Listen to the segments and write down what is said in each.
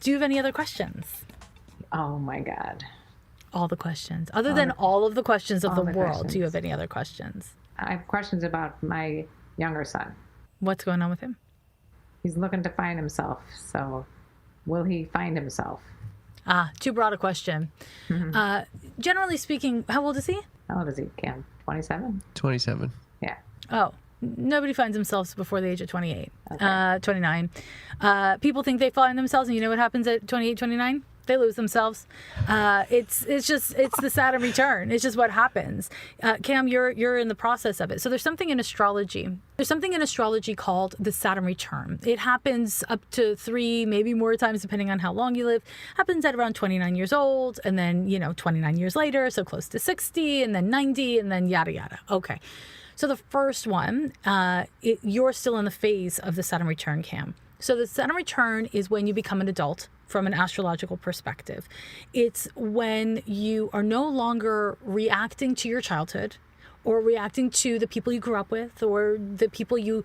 Do you have any other questions? Oh my God. All the questions. Other than all of the questions of the world, questions. do you have any other questions? I have questions about my younger son. What's going on with him? He's looking to find himself. So will he find himself? Too broad a question. Generally speaking, how old is he? How old is he, Cam? 27? 27. Yeah. Oh, nobody finds themselves before the age of 28, Okay. 29. People think they find themselves, and you know what happens at 28, 29? They lose themselves. It's the Saturn return. It's just what happens. Cam, you're in the process of it. So there's something in astrology. There's something in astrology called the Saturn return. It happens up to 3, maybe more times, depending on how long you live. Happens at around 29 years old, and then 29 years later, so close to 60, and then 90, and then yada yada. Okay. So the first one, you're still in the phase of the Saturn return, Cam. So the Saturn return is when you become an adult from an astrological perspective. It's when you are no longer reacting to your childhood or reacting to the people you grew up with or the people you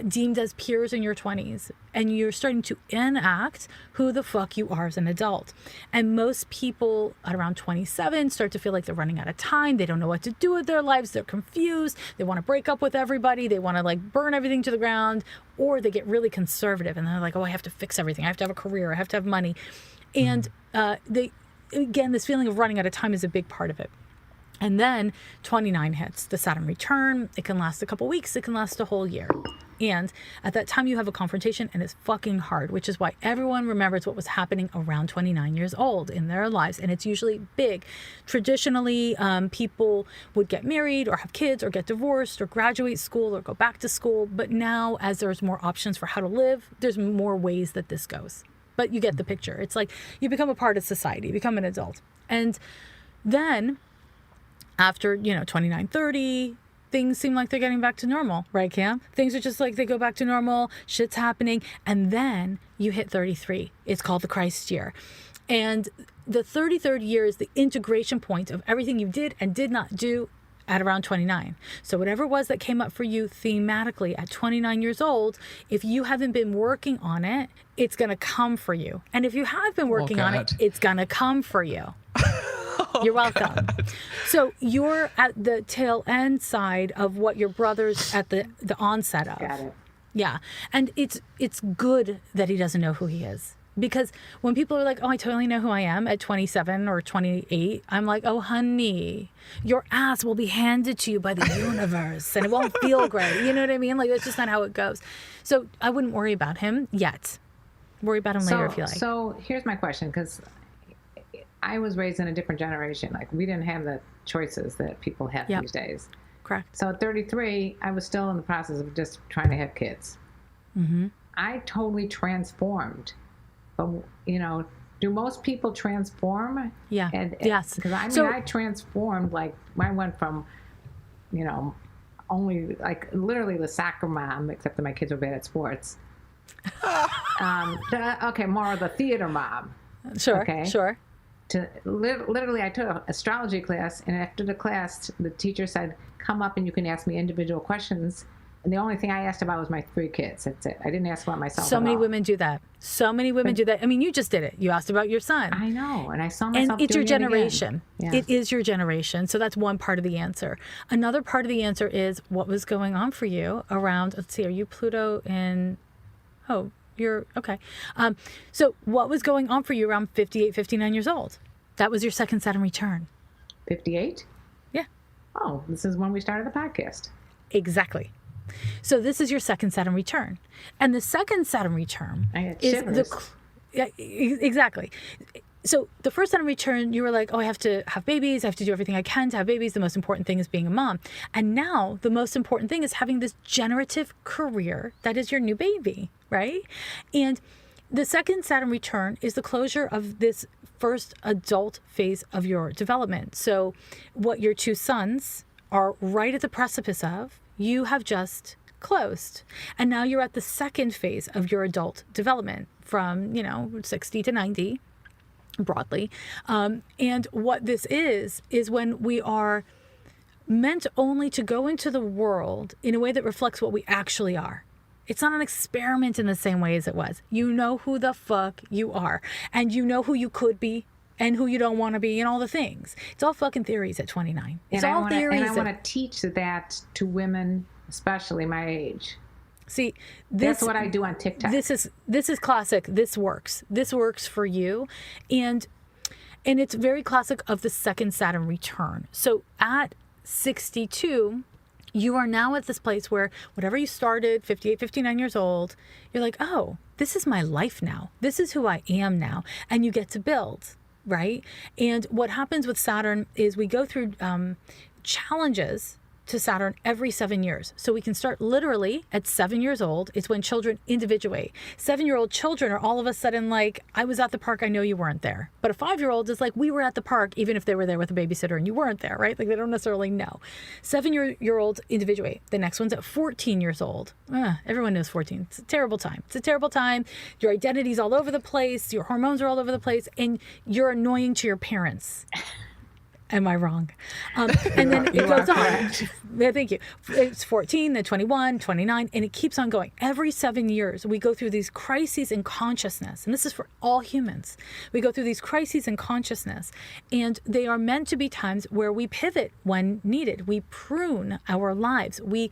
deemed as peers in your 20s. And you're starting to enact who the fuck you are as an adult. And most people at around 27 start to feel like they're running out of time. They don't know what to do with their lives. They're confused. They want to break up with everybody. They want to burn everything to the ground. Or they get really conservative and they're like, oh, I have to fix everything. I have to have a career. I have to have money. And this feeling of running out of time is a big part of it. And then 29 hits, the Saturn return. It can last a couple weeks. It can last a whole year. And at that time you have a confrontation and it's fucking hard, which is why everyone remembers what was happening around 29 years old in their lives. And it's usually big. Traditionally, people would get married or have kids or get divorced or graduate school or go back to school. But now as there's more options for how to live, there's more ways that this goes. But you get the picture. It's like you become a part of society, you become an adult. And then after, 29, 30, things seem like they're getting back to normal, right, Cam? Things are just like they go back to normal, shit's happening, and then you hit 33. It's called the Christ year. And the 33rd year is the integration point of everything you did and did not do at around 29. So whatever it was that came up for you thematically at 29 years old, if you haven't been working on it, it's going to come for you. And if you have been working on it, it's going to come for you. You're welcome. God. So you're at the tail end side of what your brother's at the onset of. Got it. Yeah. And it's good that he doesn't know who he is. Because when people are like, oh, I totally know who I am at 27 or 28, I'm like, oh, honey, your ass will be handed to you by the universe and it won't feel great. You know what I mean? Like, that's just not how it goes. So I wouldn't worry about him yet. Worry about him later if you like. So here's my question, because I was raised in a different generation. Like, we didn't have the choices that people have these days. Correct. So at 33, I was still in the process of just trying to have kids. Mm-hmm. I totally transformed. But, do most people transform? Yeah. Yes. Because I transformed, I went from, only, literally the soccer mom, except that my kids were bad at sports. More of the theater mom. Sure, okay? Sure. To literally, I took an astrology class, and after the class, the teacher said, come up and you can ask me individual questions. And the only thing I asked about was my 3 kids. That's it. I didn't ask about myself. So many women do that. So many women do that. I mean, you just did it. You asked about your son. I know. And I saw myself And it's your doing generation. It again. Yeah. It is your generation. So that's one part of the answer. Another part of the answer is what was going on for you around, let's see, are you Pluto in, you're, okay. So what was going on for you around 58, 59 years old? That was your second Saturn return. 58? Yeah. Oh, this is when we started the podcast. Exactly. So this is your second Saturn return. And the second Saturn return is exactly. So the first Saturn return, you were like, oh, I have to have babies. I have to do everything I can to have babies. The most important thing is being a mom. And now the most important thing is having this generative career that is your new baby, right? And the second Saturn return is the closure of this first adult phase of your development. So what your 2 sons are right at the precipice of, you have just closed. And now you're at the second phase of your adult development from, 60 to 90, broadly. And what this is when we are meant only to go into the world in a way that reflects what we actually are. It's not an experiment in the same way as it was. You know who the fuck you are, and you know who you could be and who you don't want to be and all the things. It's all fucking theories at 29. It's all theories. And I want to teach that to women, especially my age. See, that's what I do on TikTok. This is classic. This works. This works for you. And it's very classic of the second Saturn return. So at 62, you are now at this place where whatever you started, 58, 59 years old, you're like, oh, this is my life now. This is who I am now. And you get to build, right? And what happens with Saturn is we go through challenges to Saturn every 7 years. So we can start literally at 7 years old. It's when children individuate. 7-year-old children are all of a sudden like, I was at the park, I know you weren't there. But a 5-year-old is like, we were at the park, even if they were there with a babysitter and you weren't there, right? Like they don't necessarily know. 7-year-olds individuate. The next one's at 14 years old. Everyone knows 14. It's a terrible time. It's a terrible time. Your identity's all over the place. Your hormones are all over the place. And you're annoying to your parents. Am I wrong? And then it goes on. Yeah, thank you. It's 14, then 21, 29, and it keeps on going. Every 7 years, we go through these crises in consciousness. And this is for all humans. We go through these crises in consciousness. And they are meant to be times where we pivot when needed. We prune our lives. We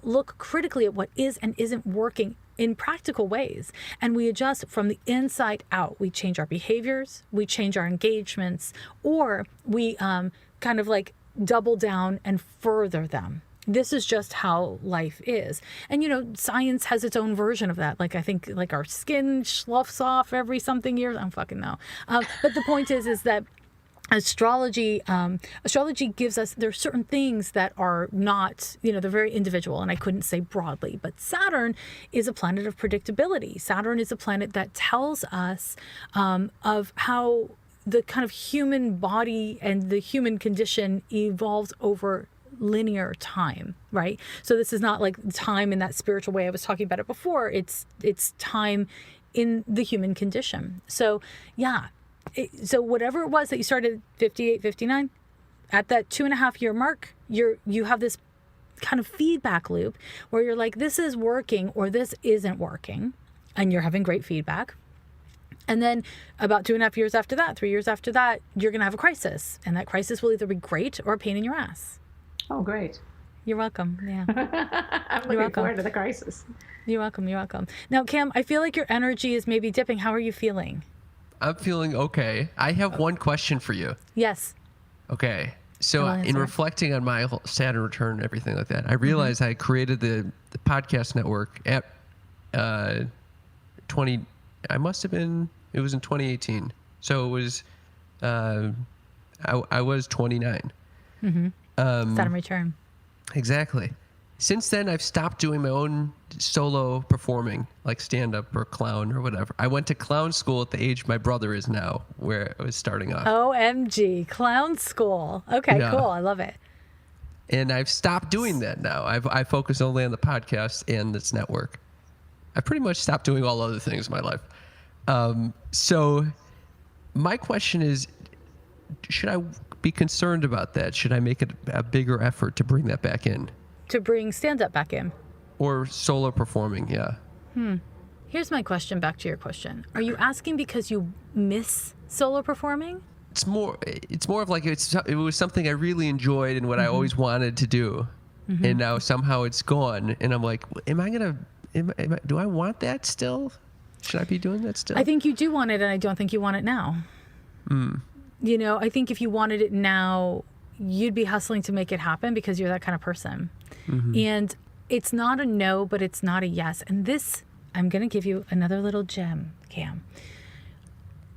look critically at what is and isn't working in practical ways. And we adjust from the inside out. We change our behaviors, we change our engagements, or we kind of like double down and further them. This is just how life is. And, you know, science has its own version of that. Like, I think like our skin sloughs off every something years. I don't fucking know. But the point is that astrology gives us, there are certain things that are not, you know, they're very individual, and I couldn't say broadly, but Saturn is a planet of predictability. Saturn is a planet that tells us of how the kind of human body and the human condition evolves over linear time, right? So this is not like time in that spiritual way I was talking about it before. It's time in the human condition. So yeah. So whatever it was that you started 58, 59, at that 2.5 year mark, you have this kind of feedback loop where you're like, this is working or this isn't working, and you're having great feedback. And then about 2.5 years after that, 3 years after that, you're going to have a crisis, and that crisis will either be great or a pain in your ass. Oh, great. You're welcome. Yeah. I'm looking forward to the crisis. You're welcome. You're welcome. Now, Cam, I feel like your energy is maybe dipping. How are you feeling? I'm feeling okay. I have one question for you. Yes. Okay. So in reflecting on my whole Saturn return and everything like that, I realized I created the podcast network at 20. I must have been. It was in 2018. So it was. I was 29. Mm-hmm. Saturn return. Exactly. Since then, I've stopped doing my own solo performing, like stand-up or clown or whatever. I went to clown school at the age my brother is now, where I was starting off. OMG, clown school. Okay, yeah. Cool. I love it. And I've stopped doing that now. I focus only on the podcast and this network. I pretty much stopped doing all other things in my life. So my question is, should I be concerned about that? Should I make it a bigger effort to bring that back in? To bring stand-up back in? Or solo performing, yeah. Here's my question back to your question. Are you asking because you miss solo performing? It's more of like it was something I really enjoyed and what I always wanted to do. And now somehow it's gone. And I'm like, do I want that still? Should I be doing that still? I think you do want it, and I don't think you want it now. You know, I think if you wanted it now, you'd be hustling to make it happen because you're that kind of person. And it's not a no, but it's not a yes. And this, I'm going to give you another little gem, Cam.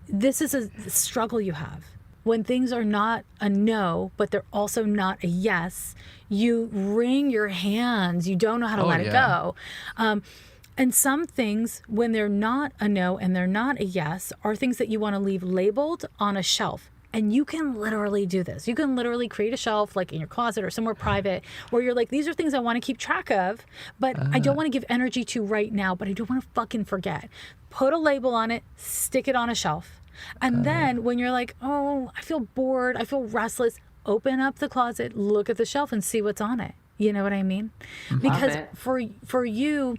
This is a struggle you have. When things are not a no, but they're also not a yes, you wring your hands. You don't know how to let it go. And some things, when they're not a no and they're not a yes, are things that you want to leave labeled on a shelf. And you can literally do this. You can literally create a shelf like in your closet or somewhere private where you're like, these are things I want to keep track of, but I don't want to give energy to right now, but I don't want to fucking forget. Put a label on it, stick it on a shelf. And then when you're like, oh, I feel bored, I feel restless, open up the closet, look at the shelf and see what's on it. You know what I mean? Because for you,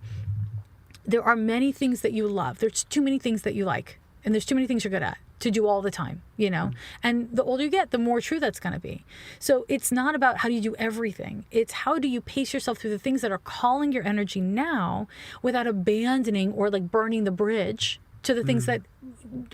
there are many things that you love. There's too many things that you like, and there's too many things you're good at to do all the time, and the older you get, the more true that's going to be. So it's not about how do you do everything. It's how do you pace yourself through the things that are calling your energy now without abandoning or like burning the bridge to the things that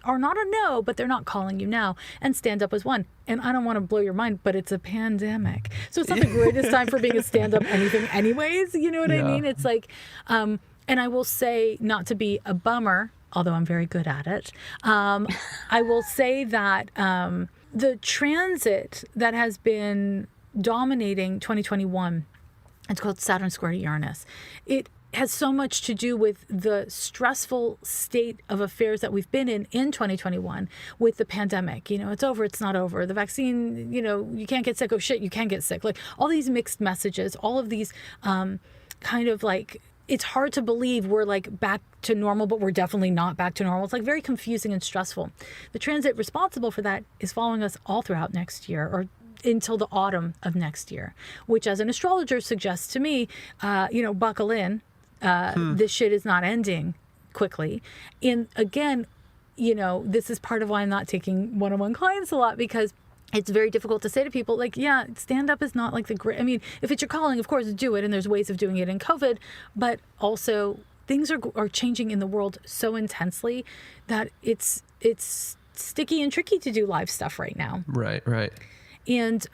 are not a no, but they're not calling you now, and stand up as one. And I don't want to blow your mind, but it's a pandemic. So it's not the greatest time for being a stand-up anything anyways. You know what I mean? It's like, and I will say, not to be a bummer, although I'm very good at it, I will say that the transit that has been dominating 2021, it's called Saturn square to Uranus. It has so much to do with the stressful state of affairs that we've been in 2021 with the pandemic. It's over, it's not over. The vaccine, you can't get sick. Oh shit, you can get sick. Like all these mixed messages, all of these kind of like, it's hard to believe we're like back to normal, but we're definitely not back to normal. It's like very confusing and stressful. The transit responsible for that is following us all throughout next year, or until the autumn of next year, which as an astrologer suggests to me, buckle in. This shit is not ending quickly. And again, this is part of why I'm not taking one-on-one clients a lot, because it's very difficult to say to people, like, yeah, stand up is not like the great. I mean, if it's your calling, of course, do it. And there's ways of doing it in COVID. But also, things are changing in the world so intensely that it's sticky and tricky to do live stuff right now. Right. And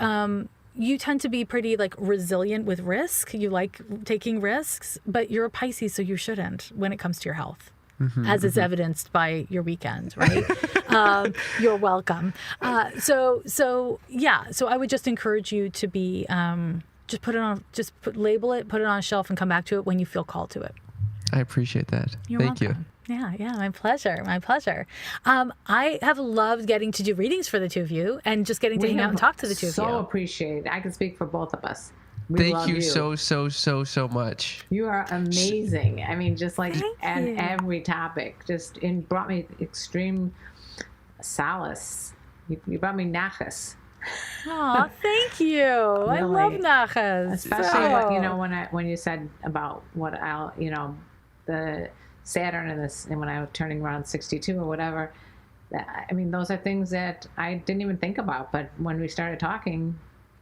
you tend to be pretty like resilient with risk. You like taking risks, but you're a Pisces, so you shouldn't when it comes to your health. As is evidenced by your weekend, right? You're welcome. So I would just encourage you to be, just put it on, label it, put it on a shelf and come back to it when you feel called to it. I appreciate that. You're Thank welcome. you. Yeah, my pleasure. I have loved getting to do readings for the two of you and just getting to hang out and talk to the two of you. So appreciate it. I can speak for both of us. We Thank love you so much. You are amazing. I mean, just like at every topic, brought me extreme solace. You brought me nachas. Oh, thank you. Really. I love nachas. Especially when you said about what the Saturn and when I was turning around 62 or whatever. I mean, those are things that I didn't even think about, but when we started talking,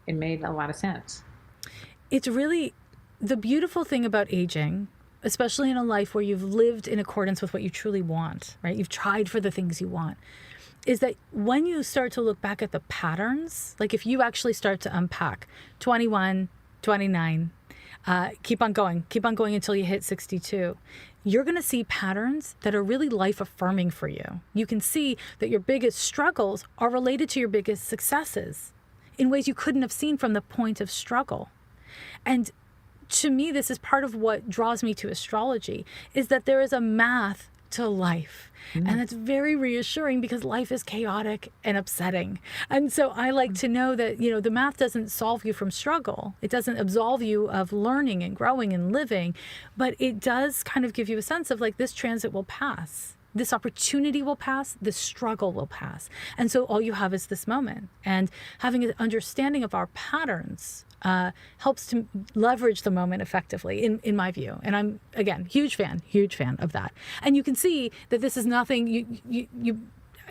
it made a lot of sense. It's really the beautiful thing about aging, especially in a life where you've lived in accordance with what you truly want, right? You've tried for the things you want, is that when you start to look back at the patterns, like if you actually start to unpack 21, 29, keep on going until you hit 62, you're going to see patterns that are really life affirming for you. You can see that your biggest struggles are related to your biggest successes in ways you couldn't have seen from the point of struggle. And to me, this is part of what draws me to astrology, is that there is a math to life. And that's very reassuring because life is chaotic and upsetting. And so I like to know that, the math doesn't solve you from struggle. It doesn't absolve you of learning and growing and living, but it does kind of give you a sense of like, this transit will pass. This opportunity will pass, this struggle will pass. And so all you have is this moment. And having an understanding of our patterns helps to leverage the moment effectively, in my view. And I'm, again, huge fan of that. And you can see that this is nothing,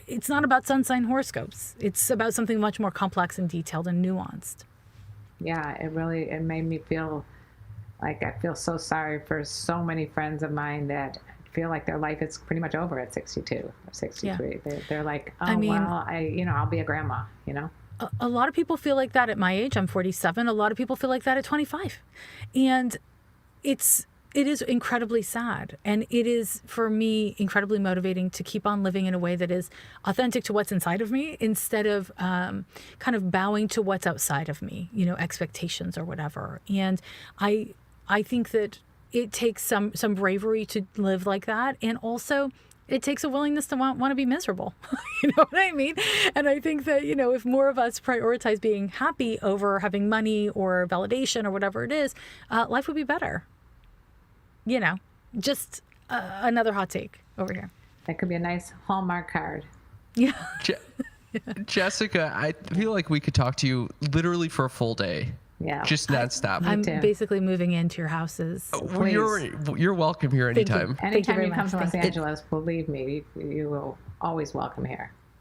it's not about sun sign horoscopes. It's about something much more complex and detailed and nuanced. Yeah, it made me feel like I feel so sorry for so many friends of mine that feel like their life is pretty much over at 62 or 63. Yeah. They're like, I'll be a grandma, A lot of people feel like that at my age. I'm 47. A lot of people feel like that at 25. And it is incredibly sad. And it is, for me, incredibly motivating to keep on living in a way that is authentic to what's inside of me instead of kind of bowing to what's outside of me, expectations or whatever. And I think that it takes some bravery to live like that. And also it takes a willingness to want to be miserable. You know what I mean? And I think that, if more of us prioritize being happy over having money or validation or whatever it is, life would be better. Just another hot take over here. That could be a nice Hallmark card. Yeah. Jessica, I feel like we could talk to you literally for a full day. Yeah. Just nonstop. I'm too. basically moving into your houses. Well, you're welcome here Thank you. anytime. Thank you Anytime very you come much. to Los Thank you. Angeles, believe me, you will always welcome here.